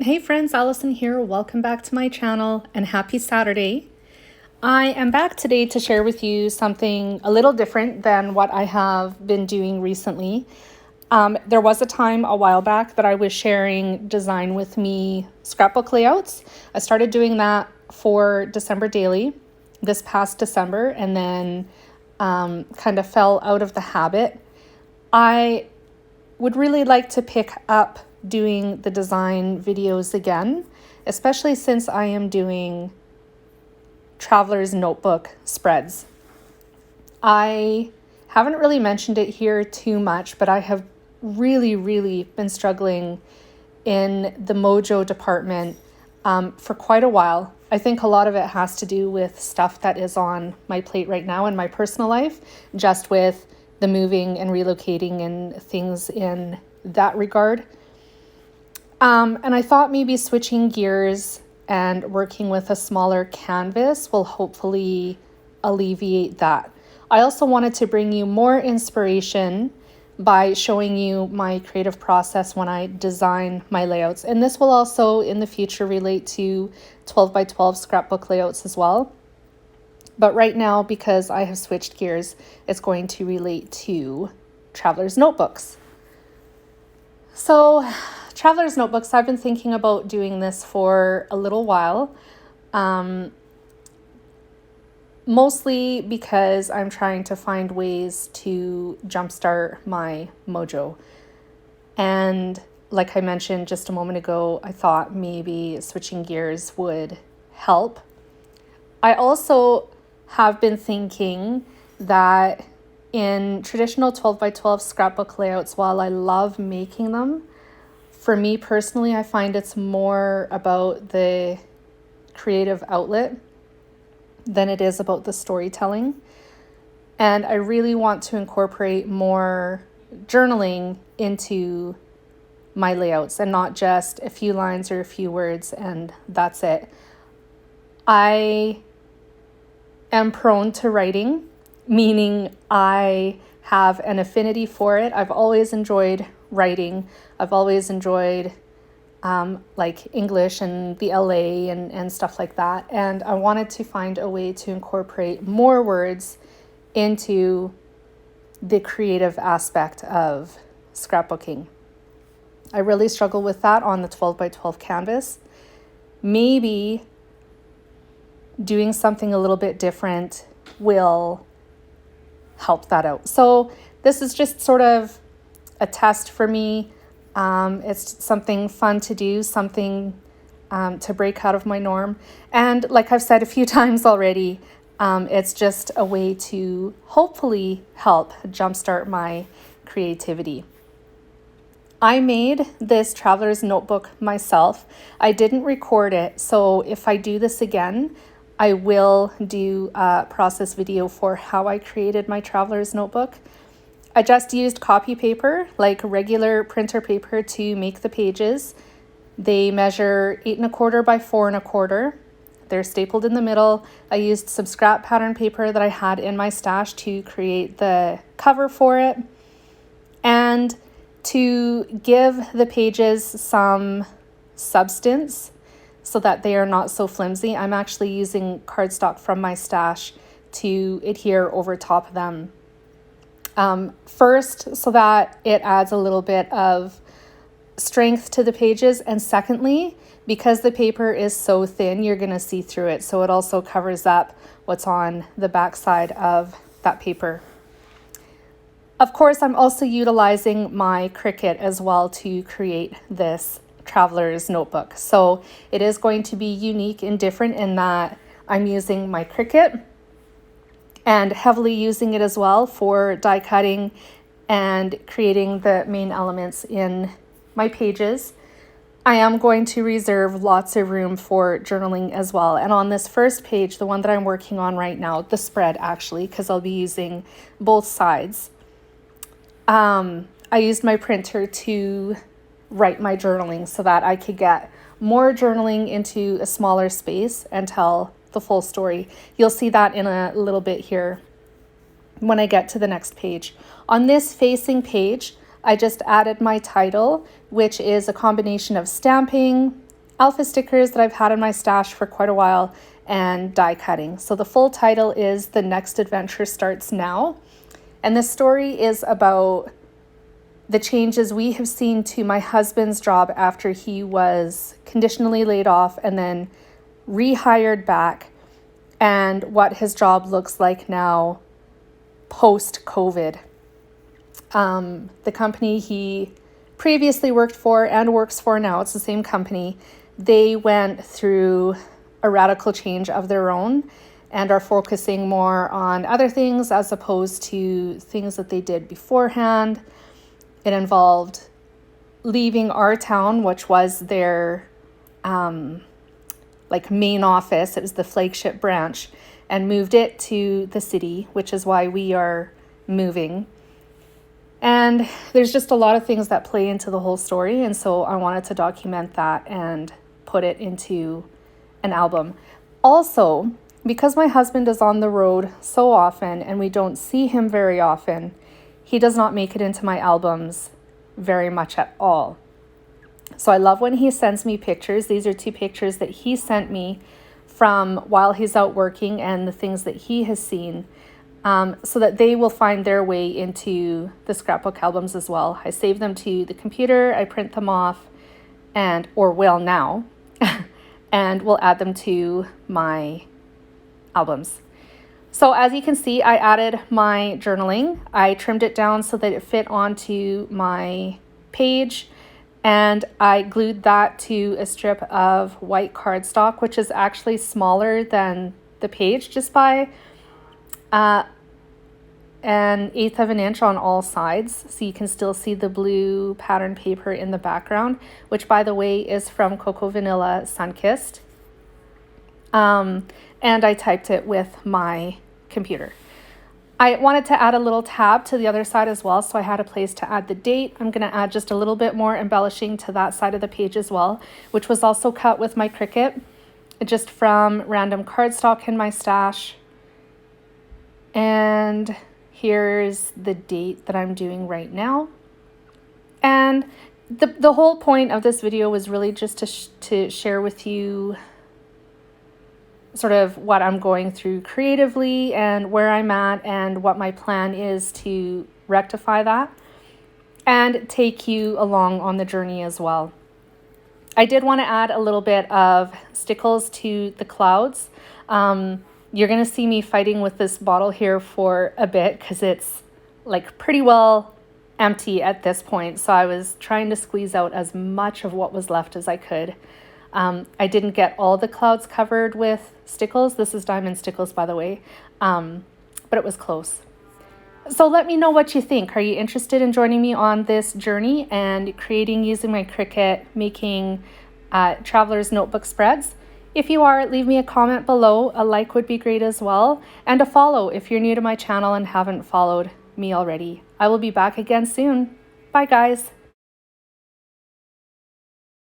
Hey friends, Allison here. Welcome back to my channel and happy Saturday. I am back today to share with you something a little different than what I have been doing recently. There was a time a while back that I was sharing Design With Me scrapbook layouts. I started doing that for December Daily this past December and then kind of fell out of the habit. I would really like to pick up doing the design videos again, especially since I am doing traveler's notebook spreads. I haven't really mentioned it here too much, but I have really been struggling in the mojo department for quite a while. I think a lot of it has to do with stuff that is on my plate right now in my personal life, just with the moving and relocating and things in that regard. And I thought maybe switching gears and working with a smaller canvas will hopefully alleviate that. I also wanted to bring you more inspiration by showing you my creative process when I design my layouts. And this will also in the future relate to 12 by 12 scrapbook layouts as well. But right now, because I have switched gears, it's going to relate to traveler's notebooks. So traveler's notebooks, I've been thinking about doing this for a little while, mostly because I'm trying to find ways to jumpstart my mojo. And like I mentioned just a moment ago, I thought maybe switching gears would help. I also have been thinking that in traditional 12 by 12 scrapbook layouts, while I love making them, for me personally, I find it's more about the creative outlet than it is about the storytelling. And I really want to incorporate more journaling into my layouts and not just a few lines or a few words and that's it. I am prone to writing, meaning I have an affinity for it. I've always enjoyed writing. I've always enjoyed like English and the LA and stuff like that. And I wanted to find a way to incorporate more words into the creative aspect of scrapbooking. I really struggle with that on the 12 by 12 canvas. Maybe doing something a little bit different will help that out. So this is just sort of a test for me. It's something fun to do, something to break out of my norm. And like I've said a few times already, it's just a way to hopefully help jumpstart my creativity. I made this traveler's notebook myself. I didn't record it, so if I do this again, I will do a process video for how I created my traveler's notebook. I just used copy paper, like regular printer paper, to make the pages. They measure 8 1/4 by 4 1/4. They're stapled in the middle. I used some scrap pattern paper that I had in my stash to create the cover for it. And to give the pages some substance so that they are not so flimsy, I'm actually using cardstock from my stash to adhere over top of them. First, so that it adds a little bit of strength to the pages, and secondly, because the paper is so thin, you're going to see through it, so it also covers up what's on the back side of that paper. Of course, I'm also utilizing my Cricut as well to create this traveler's notebook. So it is going to be unique and different in that I'm using my Cricut and heavily using it as well for die cutting and creating the main elements in my pages. I am going to reserve lots of room for journaling as well. And on this first page, the one that I'm working on right now, the spread actually, because I'll be using both sides, I used my printer to write my journaling so that I could get more journaling into a smaller space and tell the full story. You'll see that in a little bit here when I get to the next page. On this facing page, I just added my title, which is a combination of stamping, alpha stickers that I've had in my stash for quite a while, and die cutting. So the full title is The Next Adventure Starts Now. And this story is about the changes we have seen to my husband's job after he was conditionally laid off and then rehired back, and what his job looks like now post-COVID. The company he previously worked for and works for now, it's the same company, they went through a radical change of their own and are focusing more on other things as opposed to things that they did beforehand. It involved leaving our town, which was their main office. It was the flagship branch, and moved it to the city, which is why we are moving. And there's just a lot of things that play into the whole story, and so I wanted to document that and put it into an album. Also, because my husband is on the road so often and we don't see him very often, he does not make it into my albums very much at all. So I love when he sends me pictures. These are 2 pictures that he sent me from while he's out working and the things that he has seen, so that they will find their way into the scrapbook albums as well. I save them to the computer, I print them off, or will now, and we'll add them to my albums. So as you can see, I added my journaling. I trimmed it down so that it fit onto my page, and I glued that to a strip of white cardstock, which is actually smaller than the page, just by an 1/8 of an inch on all sides. So you can still see the blue pattern paper in the background, which by the way is from Cocoa Vanilla Sunkissed. And I typed it with my computer. I wanted to add a little tab to the other side as well, so I had a place to add the date. I'm going to add just a little bit more embellishing to that side of the page as well, which was also cut with my Cricut, just from random cardstock in my stash. And here's the date that I'm doing right now. And the whole point of this video was really just to share with you sort of what I'm going through creatively and where I'm at and what my plan is to rectify that and take you along on the journey as well. I did want to add a little bit of stickles to the clouds. You're going to see me fighting with this bottle here for a bit because it's like pretty well empty at this point. So I was trying to squeeze out as much of what was left as I could. I didn't get all the clouds covered with stickles. This is diamond stickles, by the way, but it was close. So let me know what you think. Are you interested in joining me on this journey and creating using my Cricut, making traveler's notebook spreads? If you are, leave me a comment below. A like would be great as well. And a follow if you're new to my channel and haven't followed me already. I will be back again soon. Bye, guys.